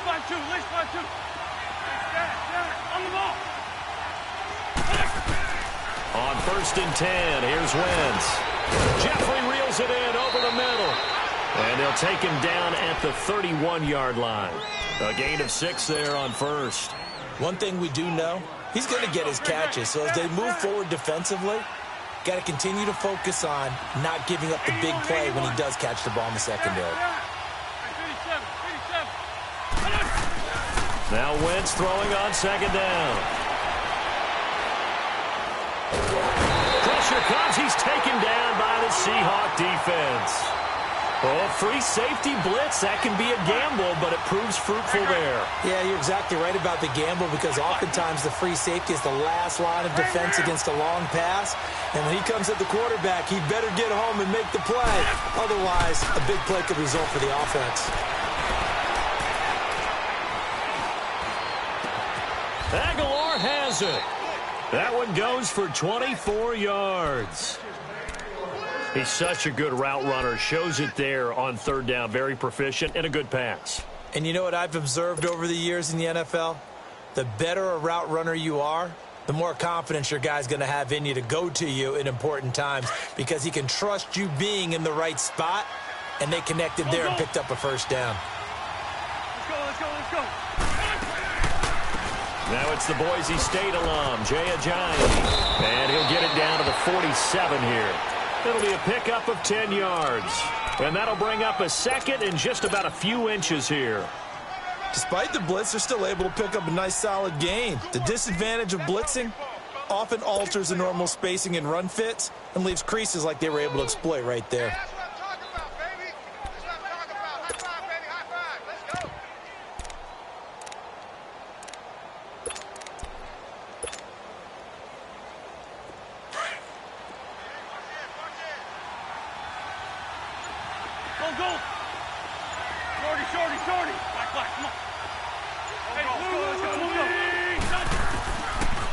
On 1st and 10, here's Wentz. Jeffrey reels it in over the middle. And they'll take him down at the 31-yard line. A gain of 6 there on 1st. One thing we do know, he's going to get his catches. So as they move forward defensively, got to continue to focus on not giving up the big play when he does catch the ball in the secondary. Now Wentz throwing on 2nd down. Pressure comes. He's taken down by the Seahawk defense. Oh, free safety blitz. That can be a gamble, but it proves fruitful there. Yeah, you're exactly right about the gamble because oftentimes the free safety is the last line of defense against a long pass. And when he comes at the quarterback, he better get home and make the play. Otherwise, a big play could result for the offense. Aguilar has it. That one goes for 24 yards. He's such a good route runner. Shows it there on 3rd down. Very proficient and a good pass. And you know what I've observed over the years in the NFL? The better a route runner you are, the more confidence your guy's going to have in you to go to you in important times because he can trust you being in the right spot, and they connected there and picked up a 1st down. Let's go. Now it's the Boise State alum, Jay Ajayi. And he'll get it down to the 47 here. It'll be a pickup of 10 yards. And that'll bring up a 2nd and just about a few inches here. Despite the blitz, they're still able to pick up a nice solid gain. The disadvantage of blitzing often alters the normal spacing and run fits and leaves creases like they were able to exploit right there.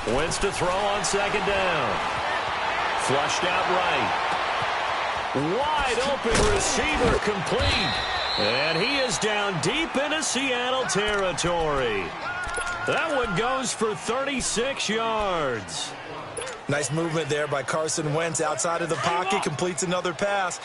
Wentz to throw on 2nd down. Flushed out right. Wide open receiver complete. And he is down deep into Seattle territory. That one goes for 36 yards. Nice movement there by Carson Wentz outside of the pocket. Completes another pass.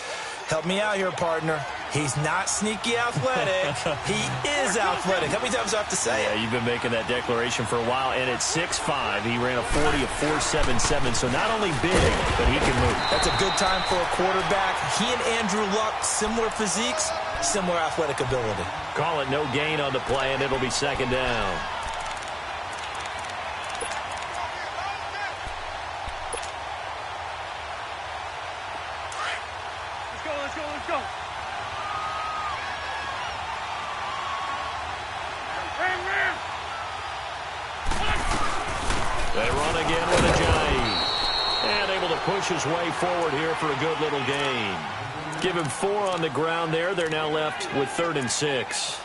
Help me out here, partner. He's not sneaky athletic. He is athletic. How many times do I have to say it? Yeah, you've been making that declaration for a while, and at 6'5", he ran a 40 of 4.77, so not only big, but he can move. That's a good time for a quarterback. He and Andrew Luck, similar physiques, similar athletic ability. Call it no gain on the play, and it'll be 2nd down. Let's go. They run again with Ajayi. And able to push his way forward here for a good little gain. Give him 4 on the ground there. They're now left with 3rd and 6.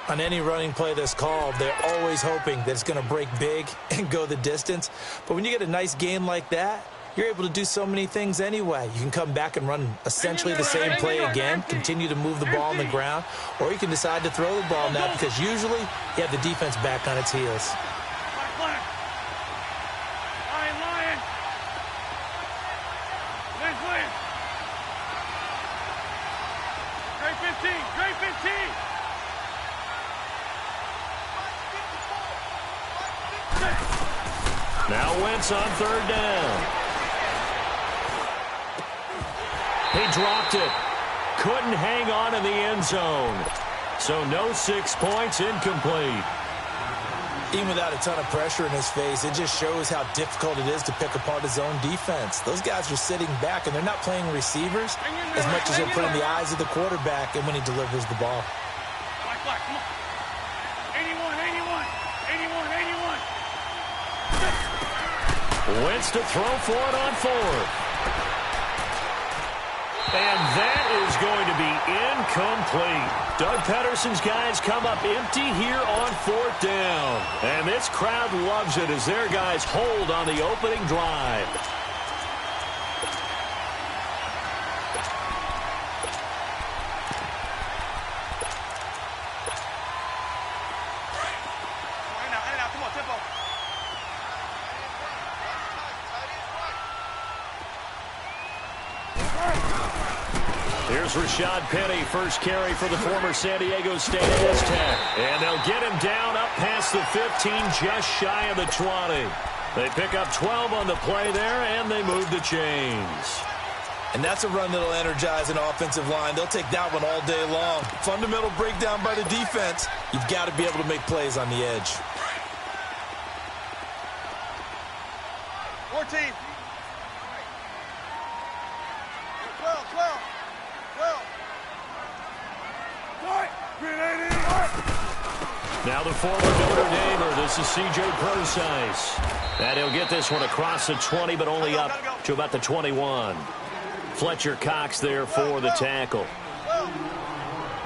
On any running play that's called, they're always hoping that it's going to break big and go the distance. But when you get a nice gain like that, you're able to do so many things anyway. You can come back and run essentially the same play again, continue to move the ball on the ground, or you can decide to throw the ball now because usually you have the defense back on its heels. Now Wentz on 3rd down. He dropped it. Couldn't hang on in the end zone. So no 6 points, incomplete. Even without a ton of pressure in his face, it just shows how difficult it is to pick apart his own defense. Those guys are sitting back, and they're not playing receivers as much as they're putting the eyes of the quarterback and when he delivers the ball. Come on. 81. Wentz to throw for it on 4th. And that is going to be incomplete. Doug Pederson's guys come up empty here on 4th down. And this crowd loves it as their guys hold on the opening drive. Here's Rashad Penny, first carry for the former San Diego State Aztec. And they'll get him down up past the 15, just shy of the 20. They pick up 12 on the play there, and they move the chains. And that's a run that'll energize an offensive line. They'll take that one all day long. Fundamental breakdown by the defense. You've got to be able to make plays on the edge. 14. 12. Now the former Notre Damer, this is C.J. Procise. And he'll get this one across the 20, but only up to about the 21. Fletcher Cox there for the tackle.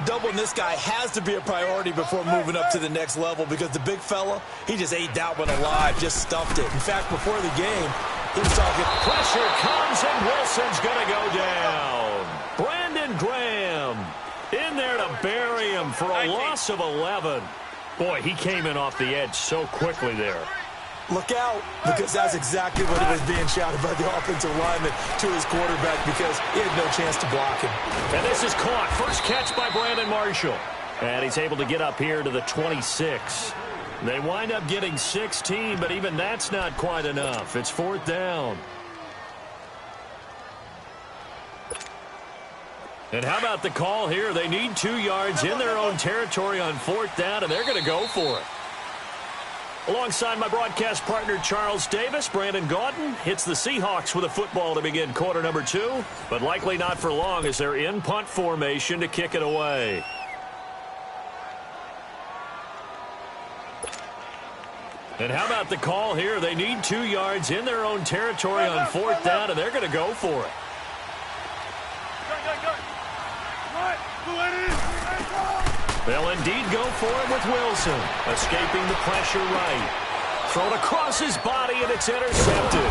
Doubling this guy has to be a priority before moving up to the next level because the big fella, he just ate that one alive, just stuffed it. In fact, before the game, he was talking. Pressure comes, and Wilson's going to go down. Brandon Graham in there to bury him for a loss of 11. Boy, he came in off the edge so quickly there. Look out, because that's exactly what was being shouted by the offensive lineman to his quarterback because he had no chance to block him. And this is caught. First catch by Brandon Marshall. And he's able to get up here to the 26. They wind up getting 16, but even that's not quite enough. It's fourth down. And how about the call here? They need 2 yards in their own territory on fourth down, and they're going to go for it. Alongside my broadcast partner, Charles Davis, Brandon Gaudin hits the Seahawks with a football to begin quarter number 2, but likely not for long as they're in punt formation to kick it away. And how about the call here? They need 2 yards in their own territory on fourth down, and they're going to go for it. They'll indeed go for it with Wilson, escaping the pressure right. Thrown across his body, and it's intercepted.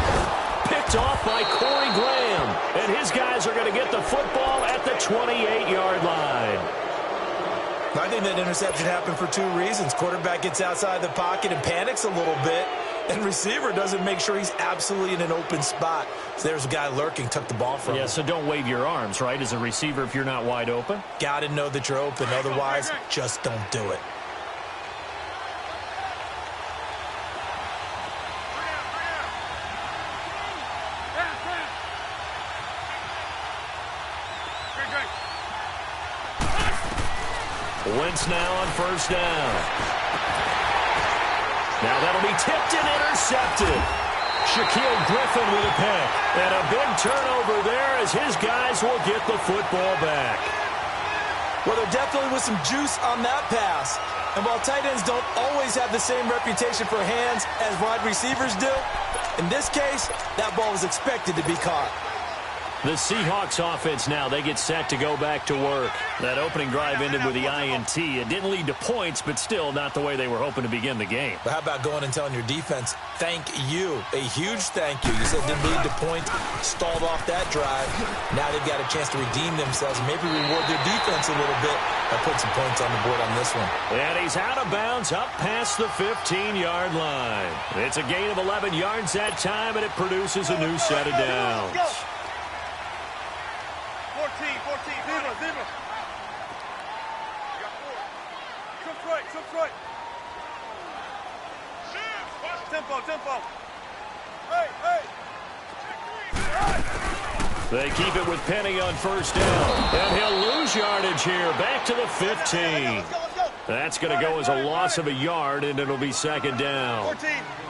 Picked off by Corey Graham, and his guys are going to get the football at the 28-yard line. I think that interception happened for 2 reasons. Quarterback gets outside the pocket and panics a little bit, and receiver doesn't make sure he's absolutely in an open spot. So there's a guy lurking, took the ball from him. Yeah, so don't wave your arms, right, as a receiver if you're not wide open. Got to know that you're open. Otherwise, just don't do it. Wentz now on first down. Now that'll be tipped and intercepted. Shaquille Griffin with a pick. And a big turnover there as his guys will get the football back. Well, there definitely was some juice on that pass. And while tight ends don't always have the same reputation for hands as wide receivers do, in this case, that ball was expected to be caught. The Seahawks offense now, they get set to go back to work. That opening drive ended with the INT. It didn't lead to points, but still not the way they were hoping to begin the game. But how about going and telling your defense, thank you, a huge thank you. You said didn't lead to points, stalled off that drive. Now they've got a chance to redeem themselves, maybe reward their defense a little bit by putting some points on the board on this one. And he's out of bounds up past the 15-yard line. It's a gain of 11 yards that time, and it produces a new set of downs. 14, Zebra. Trip right. Tempo. Hey. They keep it with Penny on first down. And he'll lose yardage here. Back to the 15. Let's go. That's going to go as a loss of a yard, and it'll be second down. 14.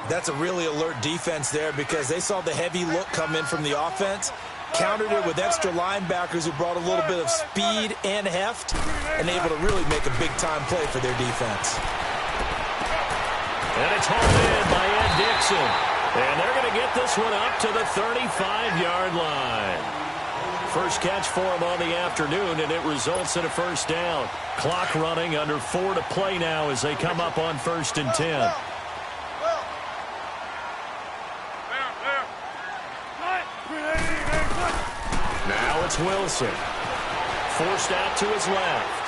That's a really alert defense there because they saw the heavy look come in from the offense, countered it with extra linebackers who brought a little bit of speed and heft, and able to really make a big-time play for their defense. And it's hauled in by Ed Dixon. And they're going to get this one up to the 35-yard line. First catch for him on the afternoon, and it results in a first down. Clock running, under 4 to play now as they come up on 1st and 10. Now it's Wilson. Forced out to his left.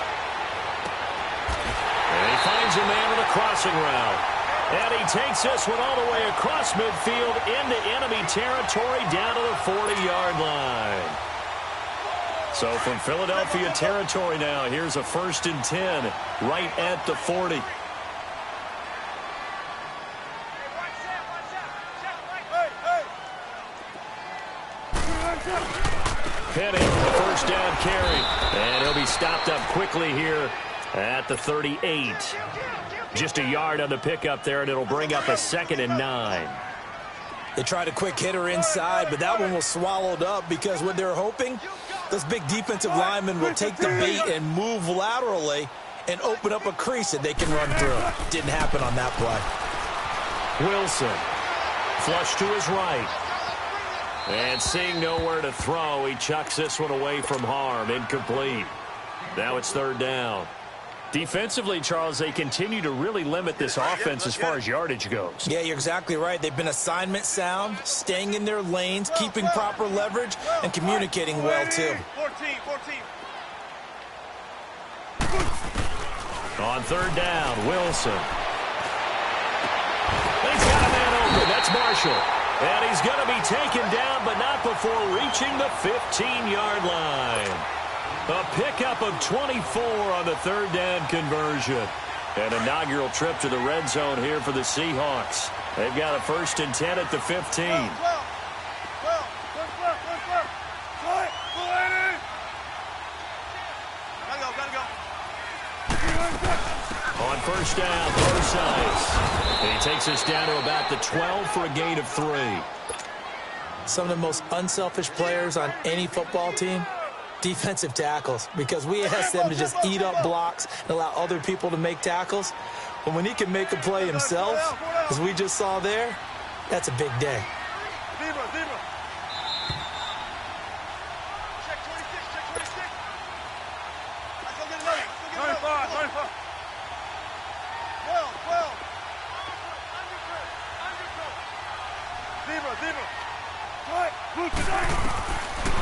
And he finds a man with a crossing route. And he takes this one all the way across midfield into enemy territory down to the 40-yard line. So from Philadelphia territory now, here's a 1st and 10 right at the 40. Penning, the first down carry. And he'll be stopped up quickly here at the 38. Just a yard on the pickup there, and it'll bring up a 2nd and 9. They tried a quick hitter inside, but that one was swallowed up because what they're hoping, those big defensive linemen will take the bait and move laterally and open up a crease that they can run through. Didn't happen on that play. Wilson, flush to his right. And seeing nowhere to throw, he chucks this one away from harm. Incomplete. Now it's 3rd down. Defensively, Charles, they continue to really limit this offense as far as yardage goes. Yeah, you're exactly right. They've been assignment sound, staying in their lanes, keeping proper leverage, and communicating well, too. 14. On 3rd down, Wilson. He's got a man open. That's Marshall. And he's going to be taken down, but not before reaching the 15-yard line. A pickup of 24 on the 3rd down conversion. An inaugural trip to the red zone here for the Seahawks. They've got a 1st and 10 at the 15. On 1st down, both sides. And he takes us down to about the 12 for a gain of 3. Some of the most unselfish players on any football team, defensive tackles, because we ask them to just eat up blocks and allow other people to make tackles. But when he can make a play himself, as we just saw there, that's a big day.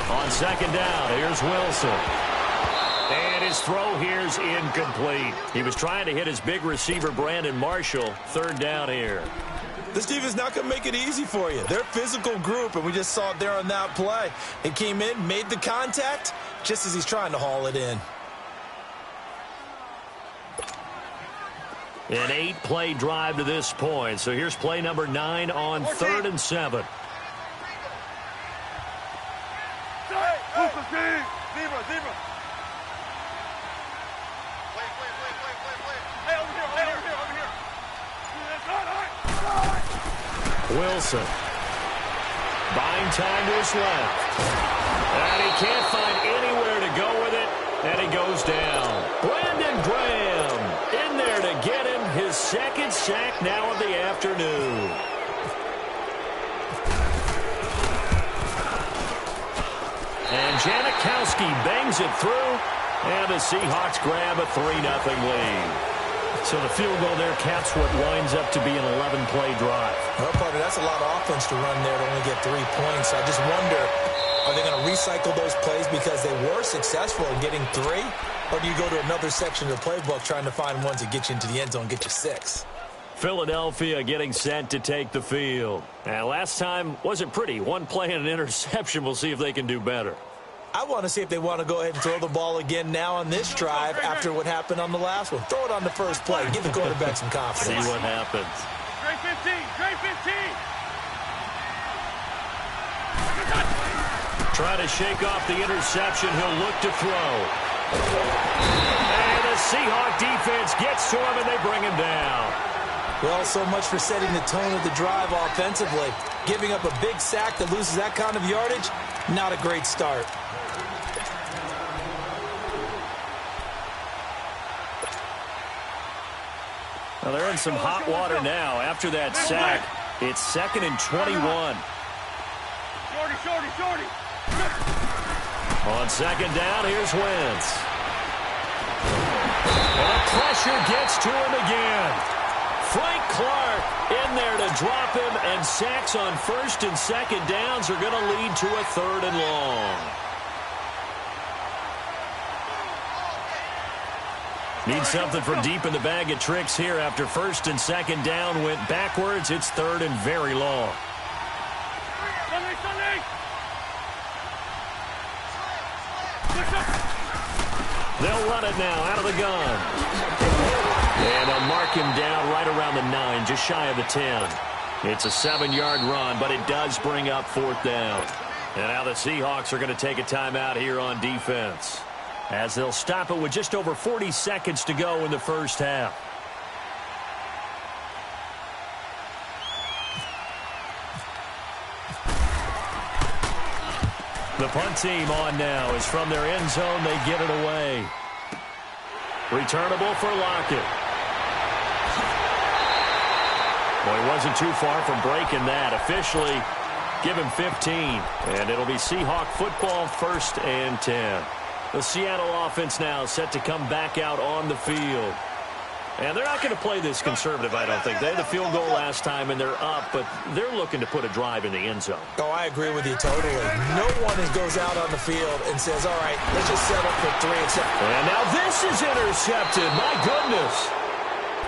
On 2nd down, here's Wilson. And his throw here's incomplete. He was trying to hit his big receiver, Brandon Marshall. 3rd down here. This team is not going to make it easy for you. They're a physical group, and we just saw it there on that play. They came in, made the contact, just as he's trying to haul it in. An 8-play drive to this point. So here's play number 9 on 3rd and 7. Wilson. Buying time to his left. And he can't find anywhere to go with it. And he goes down. Brandon Graham in there to get him his 2nd sack now of the afternoon. And Janikowski bangs it through. And the Seahawks grab a 3-0 lead. So the field goal there caps what winds up to be an 11-play drive. Well, partner, that's a lot of offense to run there to only get 3 points. So I just wonder, are they going to recycle those plays because they were successful in getting 3? Or do you go to another section of the playbook trying to find ones that get you into the end zone and get you 6? Philadelphia getting set to take the field. And last time wasn't pretty. 1 play and an interception. We'll see if they can do better. I want to see if they want to go ahead and throw the ball again now on this drive after what happened on the last one. Throw it on the first play. Give the quarterback some confidence. See what happens. Great 15. Great 15. Trying to shake off the interception. He'll look to throw. And the Seahawk defense gets to him, and they bring him down. Well, so much for setting the tone of the drive offensively. Giving up a big sack that loses that kind of yardage, not a great start. Well, they're in some hot water now. After that sack, it's 2nd and 21. Shorty. On 2nd down, here's Wentz. And the pressure gets to him again. Frank Clark in there to drop him, and sacks on 1st and 2nd downs are going to lead to a 3rd and long. Need something from deep in the bag of tricks here after 1st and 2nd down went backwards. It's 3rd and very long. They'll run it now out of the gun. And they'll mark him down right around the 9, just shy of the 10. It's a 7-yard run, but it does bring up 4th down. And now the Seahawks are going to take a timeout here on defense, as they'll stop it with just over 40 seconds to go in the first half. The punt team on now is from their end zone. They get it away. Returnable for Lockett. Well, he wasn't too far from breaking that. Officially, give him 15. And it'll be Seahawk football, 1st and 10. The Seattle offense now set to come back out on the field. And they're not going to play this conservative, I don't think. They had the field goal last time, and they're up, but they're looking to put a drive in the end zone. Oh, I agree with you totally. No one goes out on the field and says, all right, let's just settle for 3 and 7. And now this is intercepted. My goodness.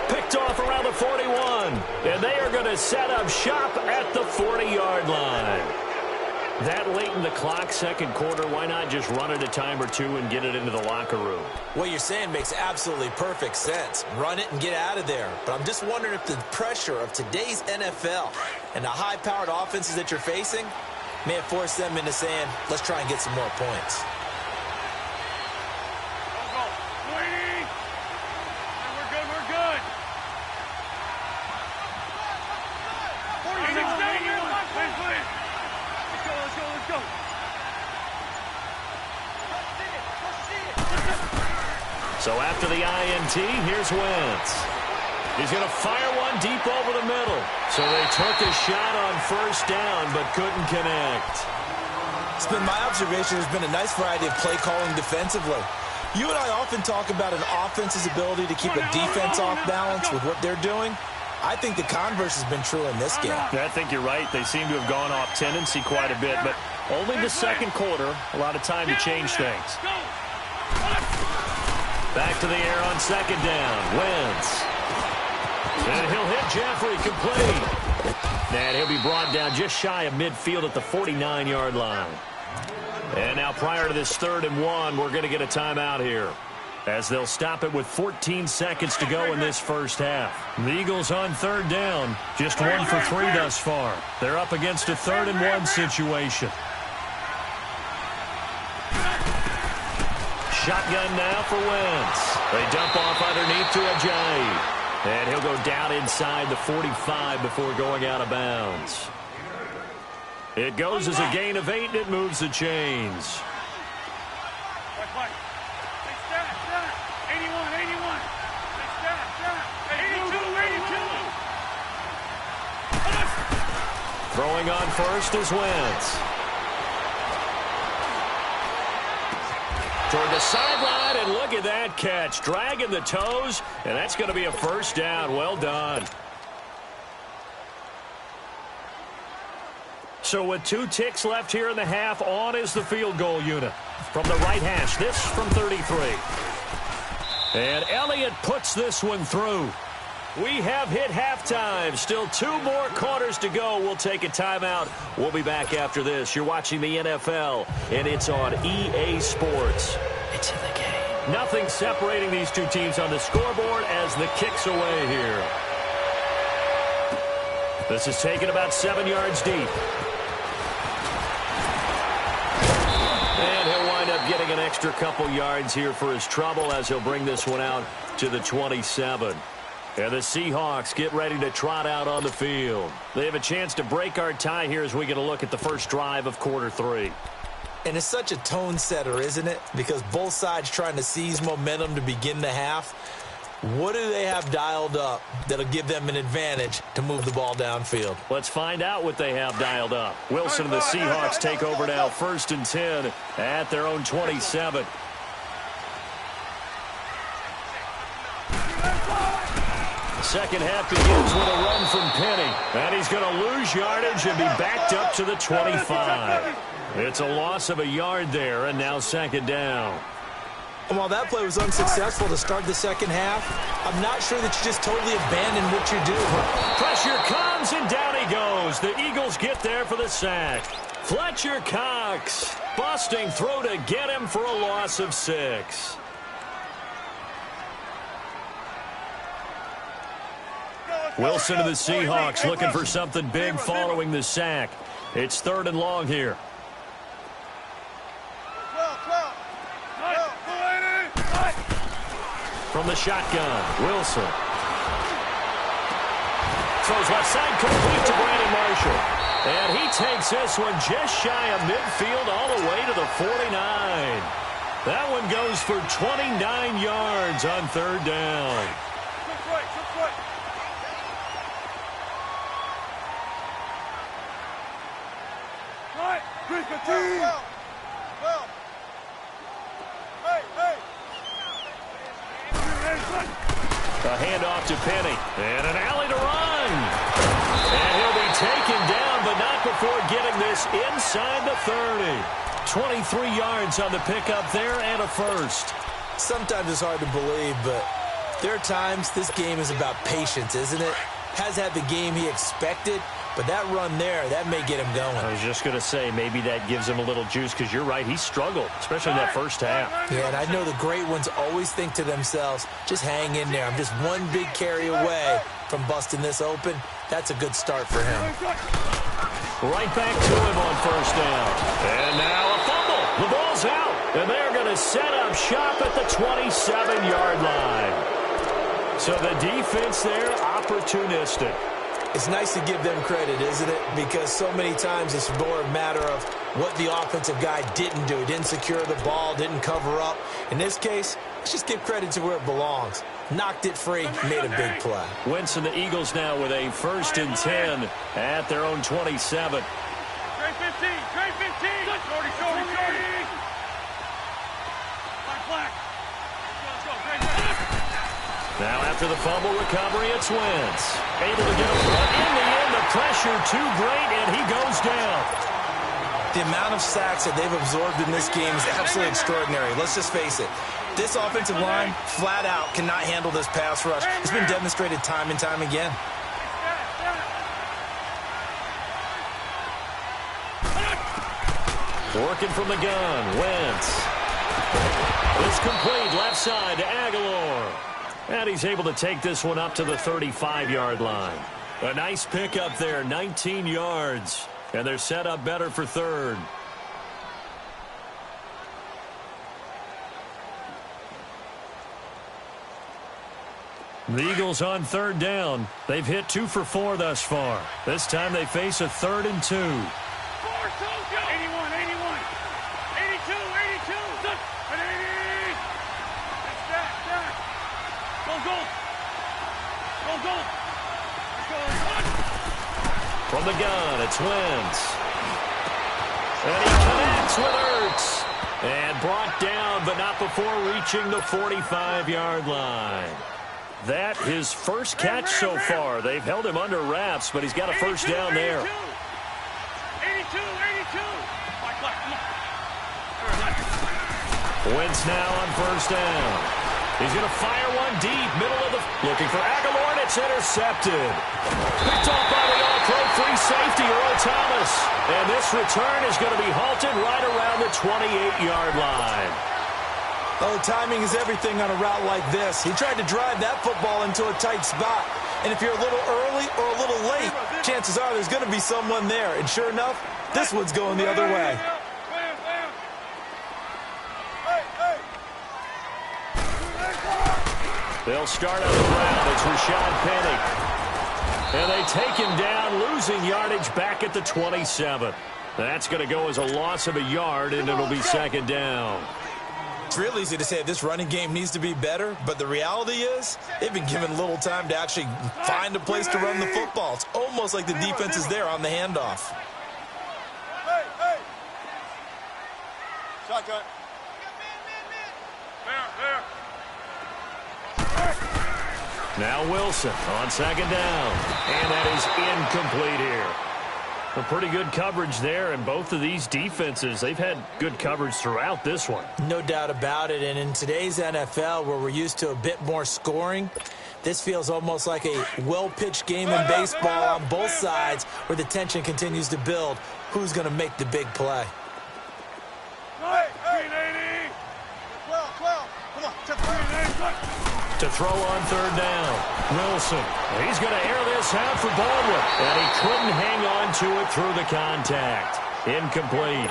Picked off around the 41. And they are going to set up shop at the 40-yard line. That late in the clock, second quarter, why not just run it a time or two and get it into the locker room? What you're saying makes absolutely perfect sense. Run it and get out of there. But I'm just wondering if the pressure of today's NFL and the high-powered offenses that you're facing may have forced them into saying, let's try and get some more points. So after the INT, here's Wentz. He's going to fire one deep over the middle. So they took a shot on 1st down, but couldn't connect. It's been my observation there's been a nice variety of play calling defensively. You and I often talk about an offense's ability to keep a defense off balance with what they're doing. I think the converse has been true in this game. I think you're right. They seem to have gone off tendency quite a bit, but only the second quarter. A lot of time to change things. Back to the air on 2nd down. Wentz. And he'll hit Jeffrey complete. And he'll be brought down just shy of midfield at the 49-yard line. And now prior to this 3rd and 1, we're going to get a timeout here, as they'll stop it with 14 seconds to go in this first half. The Eagles on 3rd down, just 1 for 3 thus far. They're up against a 3rd and 1 situation. Shotgun now for Wentz. They dump off underneath to Ajayi. And he'll go down inside the 45 before going out of bounds. It goes as a gain of 8, and it moves the chains. 81. Throwing on first is Wentz. Toward the sideline, and look at that catch. Dragging the toes, and that's going to be a 1st down. Well done. So with 2 ticks left here in the half, on is the field goal unit. From the right hash, this from 33. And Elliott puts this one through. We have hit halftime. Still 2 more quarters to go. We'll take a timeout. We'll be back after this. You're watching the NFL, and it's on EA Sports. It's in the game. Nothing separating these 2 teams on the scoreboard as the kick's away here. This is taken about 7 yards deep. And he'll wind up getting an extra couple yards here for his trouble, as he'll bring this one out to the 27. And the Seahawks get ready to trot out on the field. They have a chance to break our tie here as we get a look at the first drive of quarter 3. And it's such a tone setter, isn't it? Because both sides trying to seize momentum to begin the half. What do they have dialed up that'll give them an advantage to move the ball downfield? Let's find out what they have dialed up. Wilson and the Seahawks take over now, 1st and 10 at their own 27. Second half begins with a run from Penny. And he's going to lose yardage and be backed up to the 25. It's a loss of a yard there, and now 2nd down. And while that play was unsuccessful to start the second half, I'm not sure that you just totally abandon what you're doing. Pressure comes, and down he goes. The Eagles get there for the sack. Fletcher Cox busting through to get him for a loss of 6. Wilson to the Seahawks looking for something big following the sack. It's 3rd and long here. From the shotgun, Wilson. Throws left side, complete to Brandon Marshall. And he takes this one just shy of midfield all the way to the 49. That one goes for 29 yards on 3rd down. A handoff to Penny. And an alley to run. And he'll be taken down, but not before getting this inside the 30. 23 yards on the pickup there and a first. Sometimes it's hard to believe, but there are times this game is about patience, isn't it? Has had the game he expected, but that run there, that may get him going. I was just going to say, maybe that gives him a little juice, because you're right, he struggled, especially in that first half. Yeah, and I know the great ones always think to themselves, just hang in there. I'm just one big carry away from busting this open. That's a good start for him. Right back to him on 1st down. And now a fumble. The ball's out. And they're going to set up shop at the 27-yard line. So the defense there, opportunistic. It's nice to give them credit, isn't it? Because so many times it's more a matter of what the offensive guy didn't do. Didn't secure the ball, didn't cover up. In this case, let's just give credit to where it belongs. Knocked it free, made a big play. Wentz and the Eagles now with a 1st and 10 at their own 27. Trey 15, Trey 15. Shorty. Black. Let's go, Trey. Now after the fumble recovery, it's Wentz. Able to get him, but in the end, the pressure too great, and he goes down. The amount of sacks that they've absorbed in this game is absolutely extraordinary. Let's just face it. This offensive line, flat out, cannot handle this pass rush. It's been demonstrated time and time again. Working from the gun, Wentz. It's complete, left side to Aguilar. And he's able to take this one up to the 35-yard line. A nice pickup there, 19 yards. And they're set up better for 3rd. The Eagles on 3rd down. They've hit 2 for 4 thus far. This time they face a 3rd and 2. 81, 81. 82, 82. And 80. Stack. Go. From the gun, it's Wentz. And he connects with Ertz. And brought down, but not before reaching the 45-yard line. That his first catch so far. They've held him under wraps, but he's got a 1st down there. 82. Wentz now on 1st down. He's going to fire one deep, middle of the... Looking for Aguilar, and it's intercepted. Picked off by the all-pro free safety, Earl Thomas. And this return is going to be halted right around the 28-yard line. Oh, timing is everything on a route like this. He tried to drive that football into a tight spot. And if you're a little early or a little late, chances are there's going to be someone there. And sure enough, this one's going the other way. They'll start on the ground. It's Rashad Penny. And they take him down, losing yardage back at the 27. That's going to go as a loss of a yard, and it'll be 2nd down. It's real easy to say this running game needs to be better, but the reality is they've been given little time to actually find a place to run the football. It's almost like the defense is there on the handoff. Hey. Shotgun. There. Now Wilson on 2nd down. And that is incomplete here. A pretty good coverage there, and both of these defenses, they've had good coverage throughout this one. No doubt about it, and in today's NFL, where we're used to a bit more scoring, this feels almost like a well-pitched game in baseball on both sides, where the tension continues to build. Who's going to make the big play? To throw on third down. Wilson. He's going to air this out for Baldwin. And he couldn't hang on to it through the contact. Incomplete.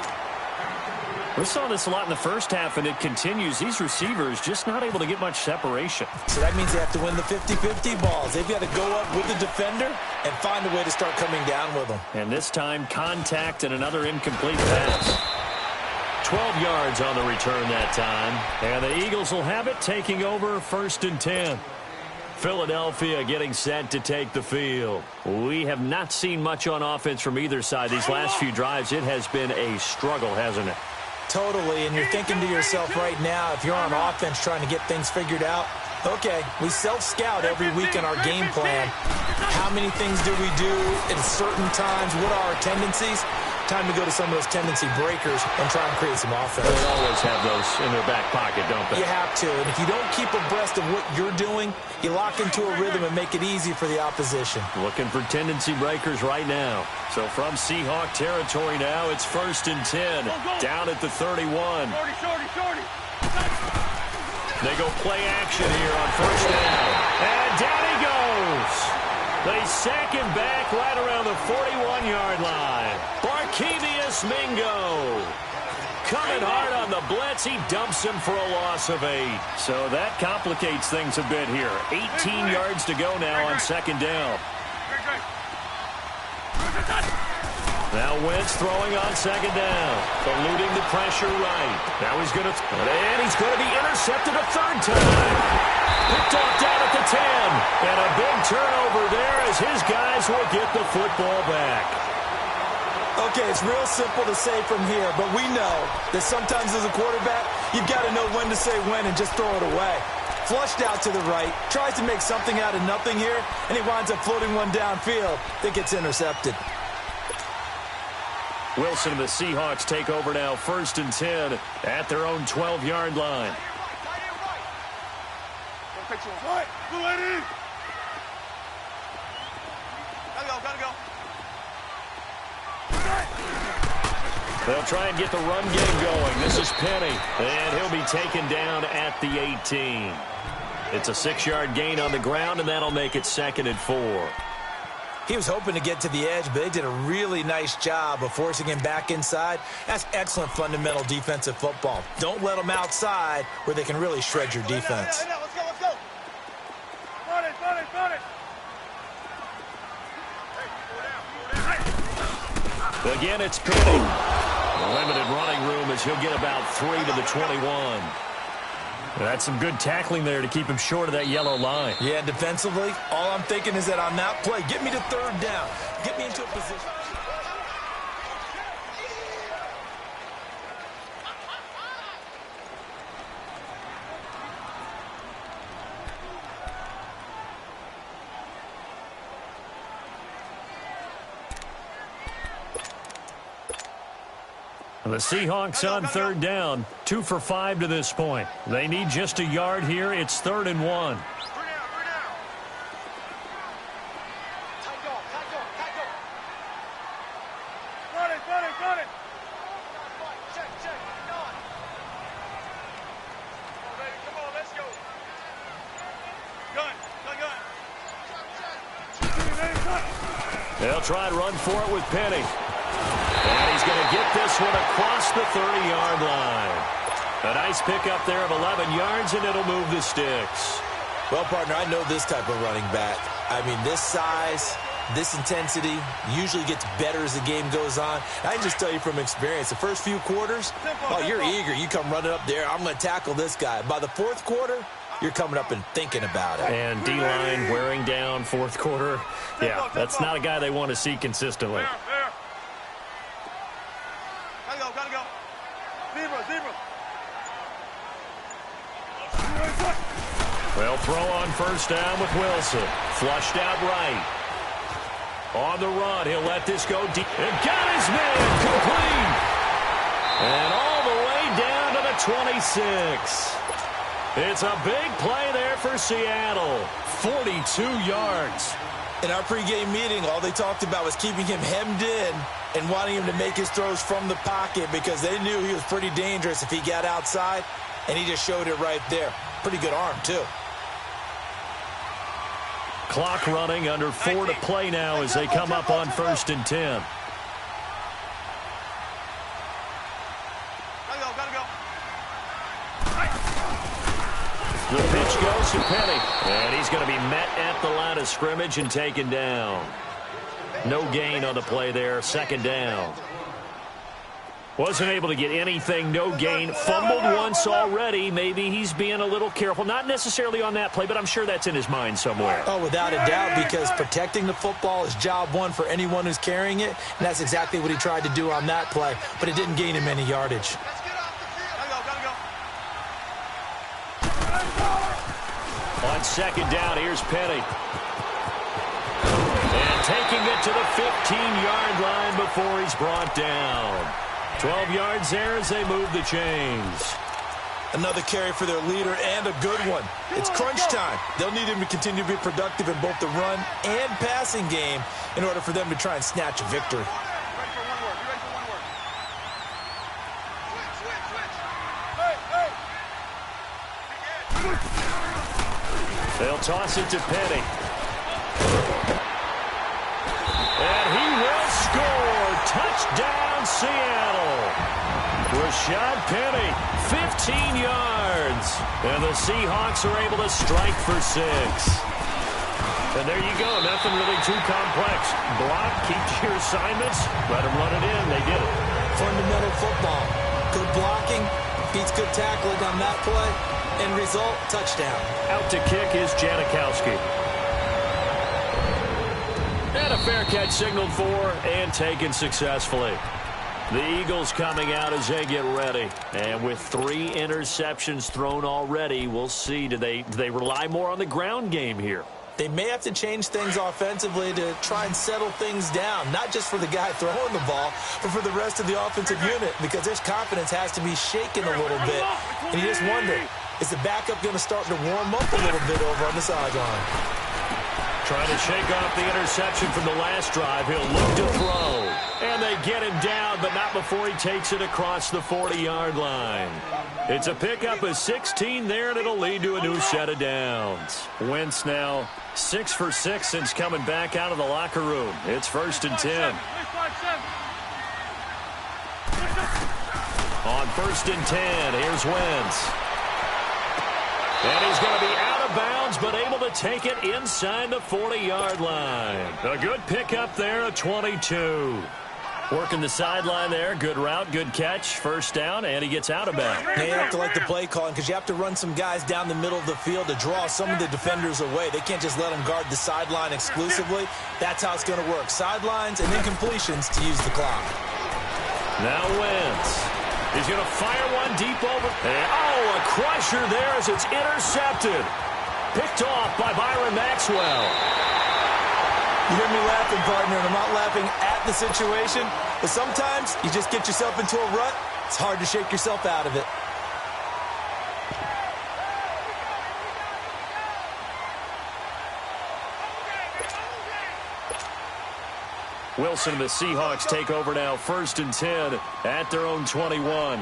We saw this a lot in the first half, and it continues. These receivers just not able to get much separation. So that means they have to win the 50-50 balls. They've got to go up with the defender and find a way to start coming down with them. And this time, contact and another incomplete pass. 12 yards on the return that time. And the Eagles will have it, taking over 1st and 10. Philadelphia getting set to take the field. We have not seen much on offense from either side. These last few drives, it has been a struggle, hasn't it? Totally, and you're thinking to yourself right now, if you're on offense trying to get things figured out, okay, we self-scout every week in our game plan. How many things do we do at certain times? What are our tendencies? Time to go to some of those tendency breakers and try and create some offense. They always have those in their back pocket, don't they? You have to, and if you don't keep abreast of what you're doing, you lock into a rhythm and make it easy for the opposition. Looking for tendency breakers right now. So from Seahawk territory now, it's 1st and 10. Down at the 31. Shorty. They go play action here on 1st down. And down he goes. They sack him back right around the 41-yard line. Barkevious Mingo. Coming hard on the blitz. He dumps him for a loss of 8. So that complicates things a bit here. 18 yards to go now on 2nd down. Now Wentz throwing on 2nd down. Eluding the pressure right. Now he's going to... And he's going to be intercepted a 3rd time. Picked off down at the 10. And a big turnover there as his guys will get the football back. Okay, it's real simple to say from here, but we know that sometimes as a quarterback, you've got to know when to say when and just throw it away. Flushed out to the right, tries to make something out of nothing here, and he winds up floating one downfield that gets intercepted. Wilson and the Seahawks take over now 1st and 10 at their own 12-yard line. Right, go right in. Gotta go. They'll try and get the run game going. This is Penny, and he'll be taken down at the 18. It's a 6-yard gain on the ground, and that'll make it 2nd and 4. He was hoping to get to the edge, but they did a really nice job of forcing him back inside. That's excellent fundamental defensive football. Don't let them outside where they can really shred your defense. Let's go. Run it. Again, it's Penny. Limited running room as he'll get about 3 to the 21. That's some good tackling there to keep him short of that yellow line. Yeah, defensively, all I'm thinking is that on that play, get me to 3rd down. Get me into a position. The Seahawks on 3rd down, 2 for 5 to this point. They need just a yard here. It's 3rd and 1. Run it. Check. Come on, let's go. Gun. They'll try and run for it with Penny. And he's going to get this one across the 30-yard line. A nice pickup there of 11 yards, and it'll move the sticks. Well, partner, I know this type of running back. I mean, this size, this intensity usually gets better as the game goes on. I can just tell you from experience, the first few quarters, you're eager. You come running up there, I'm going to tackle this guy. By the 4th quarter, you're coming up and thinking about it. And D-line wearing down 4th quarter. Yeah, that's not a guy they want to see consistently. There. Gotta go. Zebra. They'll throw on 1st down with Wilson. Flushed out right. On the run, he'll let this go deep. And got his man complete. And all the way down to the 26. It's a big play there for Seattle. 42 yards. In our pregame meeting, all they talked about was keeping him hemmed in and wanting him to make his throws from the pocket because they knew he was pretty dangerous if he got outside, and he just showed it right there. Pretty good arm, too. Clock running, under 4 to play now as they come up on 1st and 10. Gotta go. The pitch goes to Penny, and he's going to be met at the line of scrimmage and taken down. No gain on the play there, 2nd down. Wasn't able to get anything, no gain. Fumbled once already. Maybe he's being a little careful. Not necessarily on that play, but I'm sure that's in his mind somewhere. Oh, without a doubt, because protecting the football is job one for anyone who's carrying it, and that's exactly what he tried to do on that play, but it didn't gain him any yardage. On 2nd down, here's Penny. And taking it to the 15-yard line before he's brought down. 12 yards there as they move the chains. Another carry for their leader and a good one. It's crunch time. They'll need him to continue to be productive in both the run and passing game in order for them to try and snatch a victory. They'll toss it to Penny. And he will score. Touchdown, Seattle. Rashad Penny, 15 yards. And the Seahawks are able to strike for 6. And there you go. Nothing really too complex. Block, keep to your assignments, let them run it in. They did it. Fundamental football. Good blocking, beats good tackling on that play. End result, touchdown. Out to kick is Janikowski. And a fair catch signaled for and taken successfully. The Eagles coming out as they get ready. And with 3 interceptions thrown already, we'll see. Do they rely more on the ground game here? They may have to change things offensively to try and settle things down, not just for the guy throwing the ball, but for the rest of the offensive unit, because his confidence has to be shaken a little bit. And you just wonder, is the backup going to start to warm up a little bit over on the sideline? Trying to shake off the interception from the last drive. He'll look to throw. And they get him down, but not before he takes it across the 40-yard line. It's a pickup of 16 there, and it'll lead to a new set of downs. Wentz now 6 for 6 since coming back out of the locker room. It's 1st and 10. On 1st and 10, here's Wentz. And he's going to be out of bounds, but able to take it inside the 40-yard line. A good pickup there at 22. Working the sideline there. Good route, good catch. 1st down, and he gets out of bounds. They have to like the play calling because you have to run some guys down the middle of the field to draw some of the defenders away. They can't just let them guard the sideline exclusively. That's how it's going to work. Sidelines and then completions to use the clock. Now Wentz. He's going to fire one deep over. And, a crusher there as it's intercepted. Picked off by Byron Maxwell. You hear me laughing, partner, and I'm not laughing at the situation, but sometimes you just get yourself into a rut. It's hard to shake yourself out of it. Wilson and the Seahawks take over now. 1st and 10 at their own 21.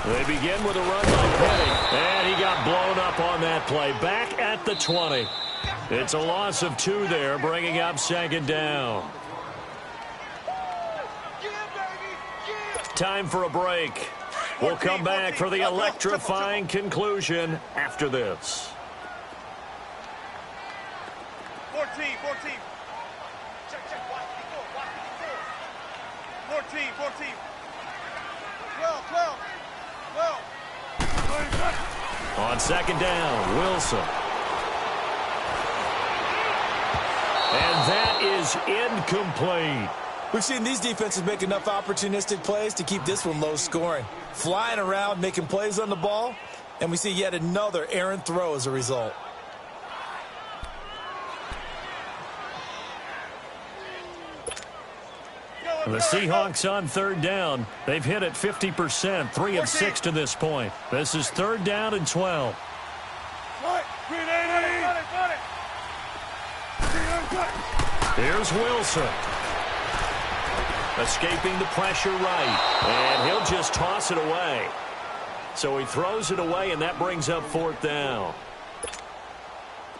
They begin with a run by Penny, and he got blown up on that play. Back at the 20. It's a loss of 2 there, bringing up 2nd down. Time for a break. We'll come back for the electrifying conclusion after this. 14. Check. Watch 54. 14. 12. On 2nd down, Wilson. And that is incomplete. We've seen these defenses make enough opportunistic plays to keep this one low scoring. Flying around, making plays on the ball, and we see yet another errant throw as a result. The Seahawks on 3rd down. They've hit it 50%, 3 of 6 to this point. This is 3rd down and 12. Here's Wilson. Escaping the pressure right. And he'll just toss it away. So he throws it away, and that brings up 4th down.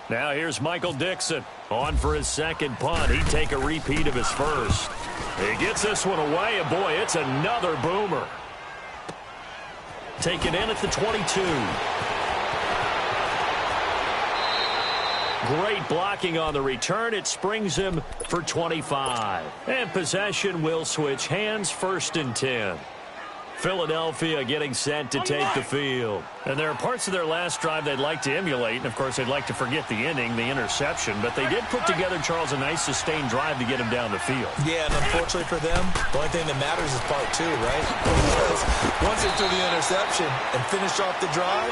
Now here's Michael Dixon on for his second punt. He'd take a repeat of his first. He gets this one away, and boy, it's another boomer. Taken in at the 22. Great blocking on the return. It springs him for 25. And possession will switch hands, 1st and 10. Philadelphia getting set to take the field. And there are parts of their last drive they'd like to emulate. And, of course, they'd like to forget the inning, the interception. But they did put together, Charles, a nice sustained drive to get him down the field. Yeah, and unfortunately for them, the only thing that matters is part 2, right? Because once they threw the interception and finish off the drive,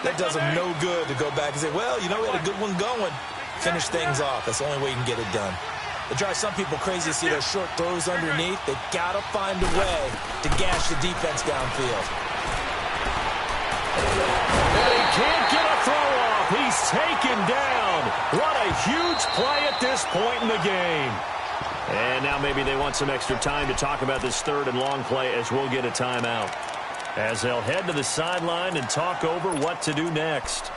that does them no good to go back and say, well, you know, we had a good one going. Finish things off. That's the only way you can get it done. It drives some people crazy to see those short throws underneath. They've got to find a way to gash the defense downfield. And he can't get a throw off. He's taken down. What a huge play at this point in the game. And now maybe they want some extra time to talk about this 3rd and long play as we'll get a timeout. As they'll head to the sideline and talk over what to do next.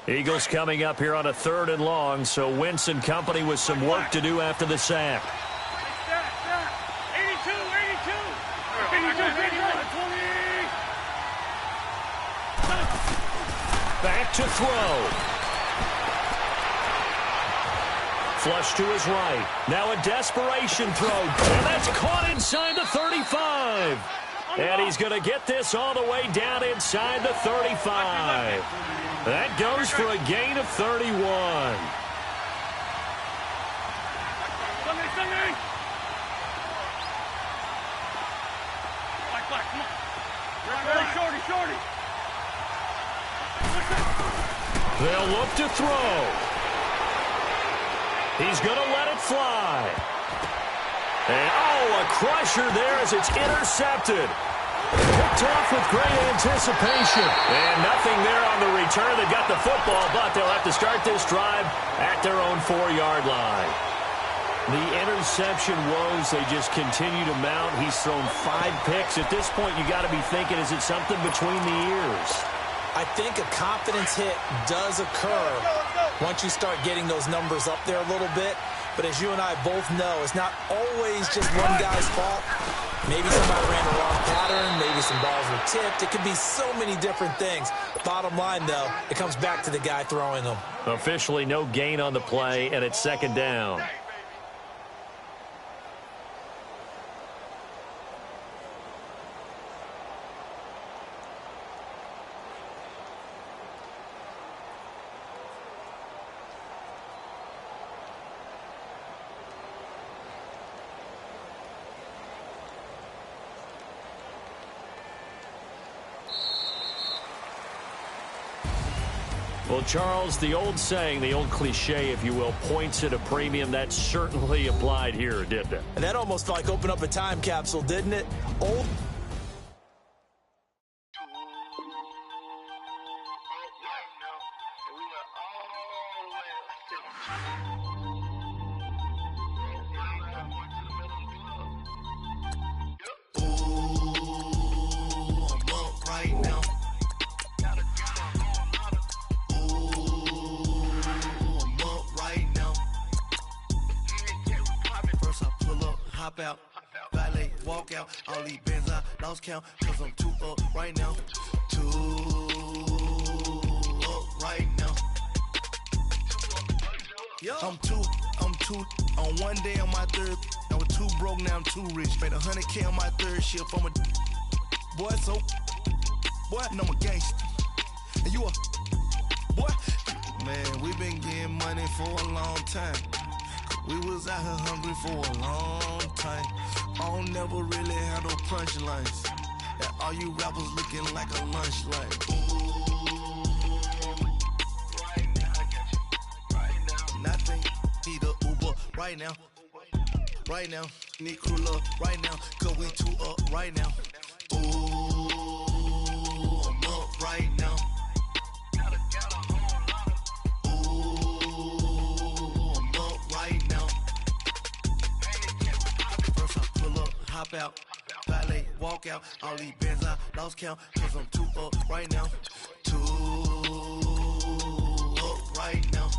Eagles coming up here on a 3rd and long, so Wentz and company with some work to do after the sack. 82, 82. 20. Back to throw. Flush to his right. Now a desperation throw. And that's caught inside the 35. And he's going to get this all the way down inside the 35. That goes for a gain of 31. Shorty. They'll look to throw. He's going to let it fly. And, a crusher there as it's intercepted. Picked off with great anticipation. And nothing there on the return. They got the football, but they'll have to start this drive at their own 4-yard line. The interception woes, they just continue to mount. He's thrown 5 picks. At this point, you got to be thinking, is it something between the ears? I think a confidence hit does occur once you start getting those numbers up there a little bit. But as you and I both know, it's not always just one guy's fault. Maybe somebody ran the wrong pattern. Maybe some balls were tipped. It could be so many different things. Bottom line, though, it comes back to the guy throwing them. Officially no gain on the play, and it's 2nd down. Well, Charles, the old saying, the old cliche, if you will, points at a premium, that certainly applied here, didn't it? And that almost like opened up a time capsule, didn't it? Old. Out, valet, walk out, all these bands I lost count, cause I'm too up right now, too up right now. I'm too, on one day on my 3rd, I was too broke, now I'm too rich, made 100K on my 3rd shift, I'm a boy, so, boy, and I'm a gangster, and you a, boy, man, we been getting money for a long time. We was out here hungry for a long time. I don't never really have no punchlines. And all you rappers looking like a lunch line. Ooh, right now I got right now. Right now, need crew love right now, cause we two up right now. Ooh, I'm up right now. Ooh, I'm up right now. First I pull up, hop out, valet, walk out. All these bands I lost count, cause I'm two up right now. Two up right now.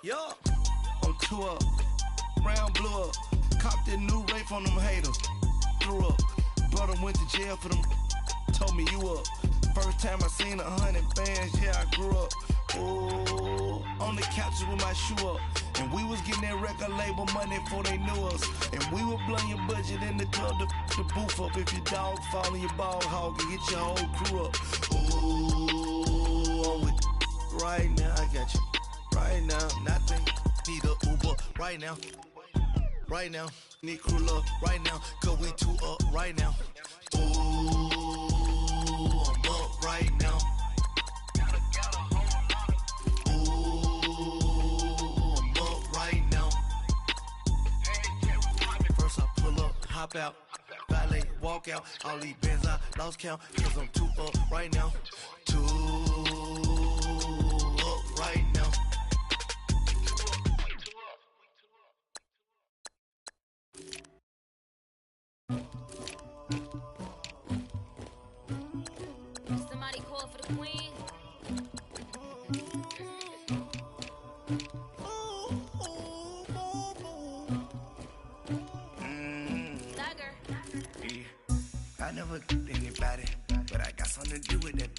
Yo, I'm two up. Round blew up, copped that new rape on them haters. Threw up, brother went to jail for them. Told me you up. First time I seen 100 bands, yeah, I grew up. Ooh, on the couches with my shoe up. And we was getting that record label money before they knew us. And we were blowing your budget in the club to the booth up. If your dog fall in your ball hog and get your whole crew up. Ooh, I'm with right now, I got you. Right now, nothing, need a Uber right now. Right now, need crew love right now, cause we two up right now. Ooh, I'm up right now. Ooh, I'm up right now. First I pull up, hop out, valet, walk out. All these bands I lost count, cause I'm two up right now. Two up right now. Somebody call for the queen. Dagger. Yeah. I never did anybody, but I got something to do with that.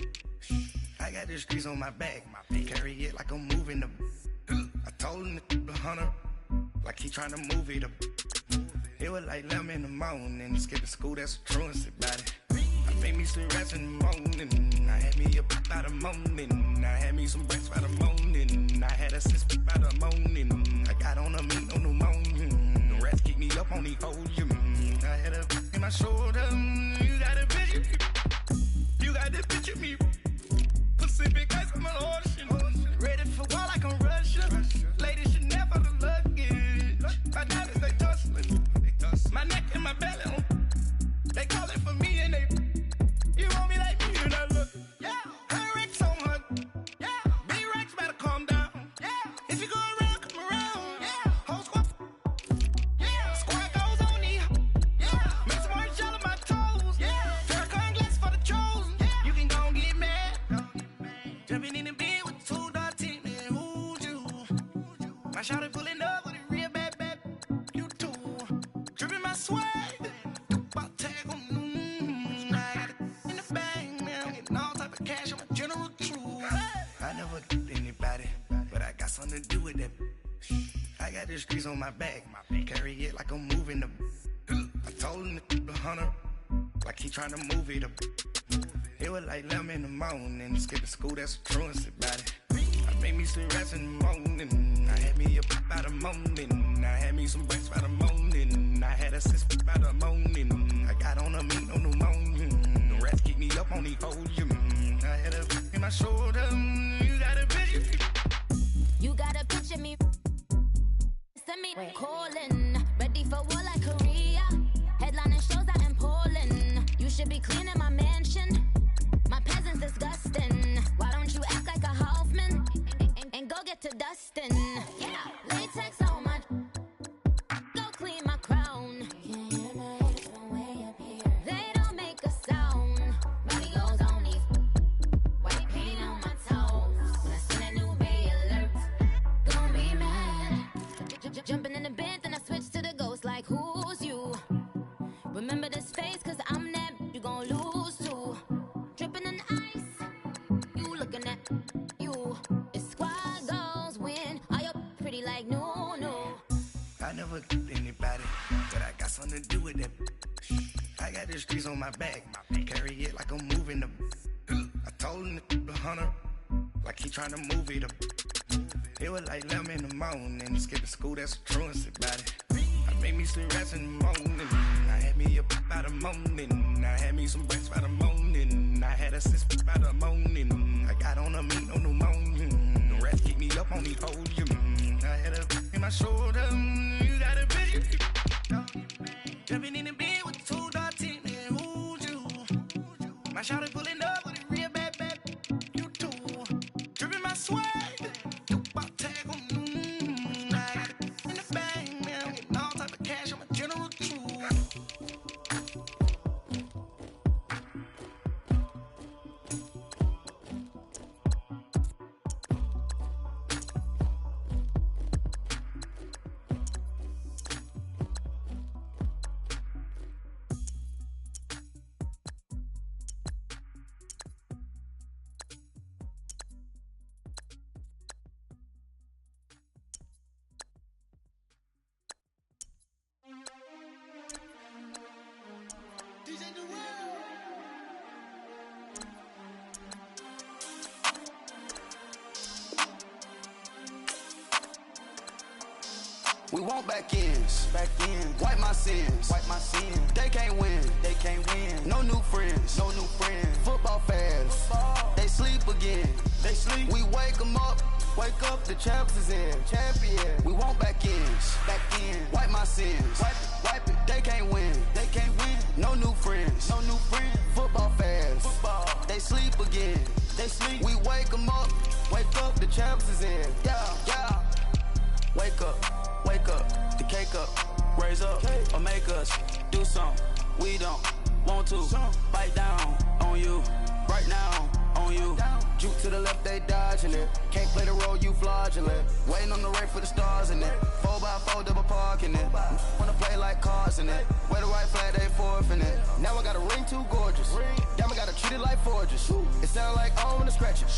I got the streets on my back, carry it like I'm moving them. I told him the hunter, like he trying to move it up. It was like 11 in the morning, skipping school, that's a truancy about it. I made me some rats in the morning, I had me a pop by the morning, I had me some breaks by the morning, I had a six by the morning, I got on a meat on the morning, the rats keep me up on the podium, I had a in my shoulder, you got a picture, you got the picture me, Pacific ice on my ocean, ready for war like I'm Russia, ladies should never the luggage, my diamonds they tussling. My neck and my belly, they call it for me and they, you want me like me and I look, yeah, her Rex on her, yeah, B-Rex better calm down, yeah, if you go around, come around, yeah, whole squad, yeah, squad goes on me, yeah, make some orange gel on my toes, yeah, Farrakhan glass for the trolls, yeah, you can go and get mad, jumping in the bed with 2 dark teeth, man, who'd you, my shawty pulling up with a real bad, you too. Dripping my swag, about tag on, I got it in the bag now, getting all type of cash on my general crew. I never did anybody, but I got something to do with that. I got the streets on my back, carry it like I'm moving them. I told him the hunter, like he trying to move it up. It was like 11 in the morning, skipping school, that's a truancy about it. I made me some rats in the morning, I had me a pop by the morning, I had me some breaks by the morning, I had a six by the morning, I got on a meat on the morning, the rats keep me up on the podium, I had a in my shoulder, you got a picture, You got a picture me. Send me calling. Ready for war like Korea. Headlining shows out in Poland. You should be cleaning my mansion. My peasants disgusting. Why don't you act like a Hoffman and go get to dustin'? Yeah, latex on my. Go clean my crown. They don't make a sound. Radio's on these. White paint on my toes. When I see that new Bay alert, gon' be mad. Jumping in the bed, then I switch to the ghost like who's you? Remember this face, cause I'm that you gon' lose too. Dripping in ice, you looking at you. It's squad goals win. Are you pretty like no? I never did anybody, but I got something to do with that. I got the streets on my back, carry it like I'm moving them. I told him the hunter, like he trying to move it up. It was like 11 in the morning, skipping school, that's a truancy about it. I made me some rats in the morning, I had me a pop by the morning, I had me some breaks by the morning, I had a six by the morning, I got on a meat on the morning, the rats keep me up on the podium, I had a my shoulder. You got a bitch. Jumping in the bed with 2 dots in it. Who's you? My shawty pulling up with a real bad. You too. Dripping my swag. You about tag on you. I got it in the bag now. Getting all type of cash. I'm a general too. We want back ends, wipe my sins, They can't win, No new friends, Football fans, they sleep again, We wake them up, the champs is in, We want back ends, wipe my sins, wipe it. They can't win, No new friends, Football fans, they sleep again, We wake them up, the champs is in, yeah. Wake up, the cake up, raise up, or make us do something we don't want to. Bite down on you, right now on you. Juke to the left, they dodging it. Can't play the role, you fraudulent. Waiting on the race for the stars in it. 4x4 double parking it. Wanna play like cars in it. Wear the white flag, they forfeit it. Now I got a ring too gorgeous. Damn, I gotta treat it like forges. It sound like I don't wanna scratch it.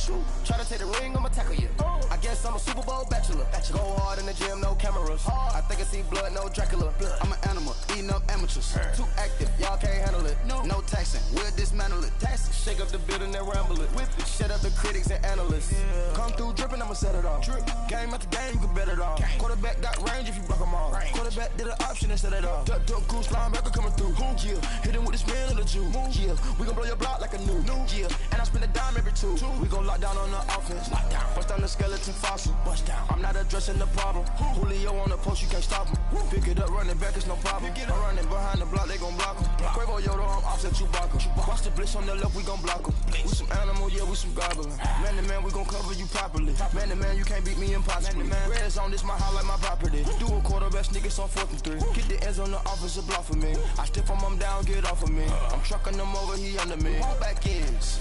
Try to take the ring, I'ma tackle you. I guess I'm a Super Bowl bachelor. Go hard in the gym, no cameras. I think I see blood, no Dracula. I'm an animal, eating up amateurs. Too active, y'all can't handle it. No taxing, we'll dismantle it. Shake up the building and ramble it. Whip it, shut up the critics and analysts. Come through dripping, I'ma set it off. Game after game, you can bet it off. Quarterback got range if you block them off. Quarterback did an option and set it off. Duck, goose, linebacker coming through. Yeah, hit him with this man of the Jew. Yeah, we gon' blow your block like a new. Yeah, and I spend a dime every two. We gon' lock down on the offense. Bust down the skeleton fossil. Bust down. I'm not addressing the problem. Julio on the post, you can't stop him. Pick it up, running back, it's no problem. I'm running behind the block, they gon' block him. Quavo Yoda, I'm offset Chewbacca. Watch the blitz on the left, we gon' block him. We some animal, yeah, we some goblin. Man to man, we gon' cover you properly. Man to man, you can't beat me impossibly. Red zone, this my highlight, my property. Do a quarterback sneakers on 4th and 3. Get the ends on the offensive block for me. I stiff him, I'm down, get off of me. I'm trucking them over, he under me. Want back ends,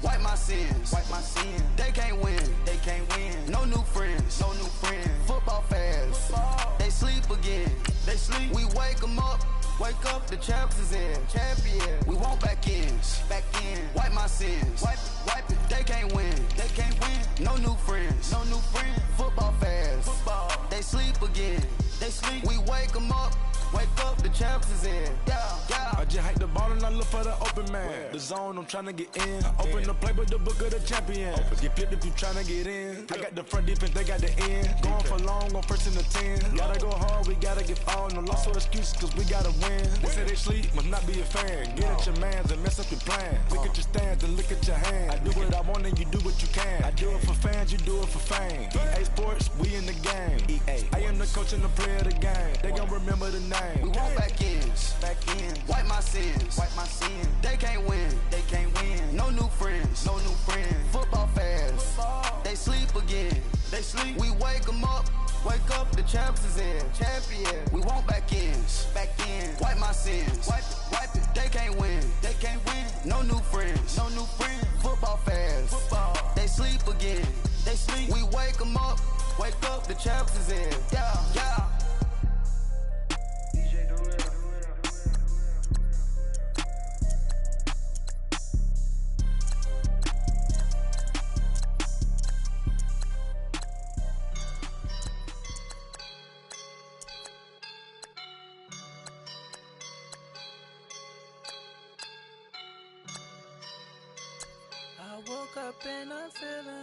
wipe my sins, They can't win, No new friends, Football fans, they sleep again, We wake them up, the champs is in, We want back ends, wipe my sins, wipe it. They can't win, No new friends, Football fans, they sleep again, We wake them up, the champs is in, yeah. I just hike the ball and I look for the open man. The zone, I'm tryna get in. Open the play with the book of the champion. Get flipped if you tryna get in. I got the front defense, they got the end. Going for long, on 1st and the 10. Gotta go hard, we gotta get all. No loss or excuses, cause we gotta win. They say they sleep, must not be a fan. Get at your mans and mess up your plans. Look at your stands and look at your hands. I do what I want and you do what you can. I do it for fans, you do it for fame. EA Sports, we in the game. I am the coach and the player of the game. They gon' remember the name. We want back ends, wipe my sins, They can't win, No new friends, Football fans, they sleep again, We wake them up, the champs is in, We want back ends, wipe my sins, wipe it. They can't win, No new friends, Football fans, they sleep again, We wake them up, the champs is in, yeah. I woke up in a feeling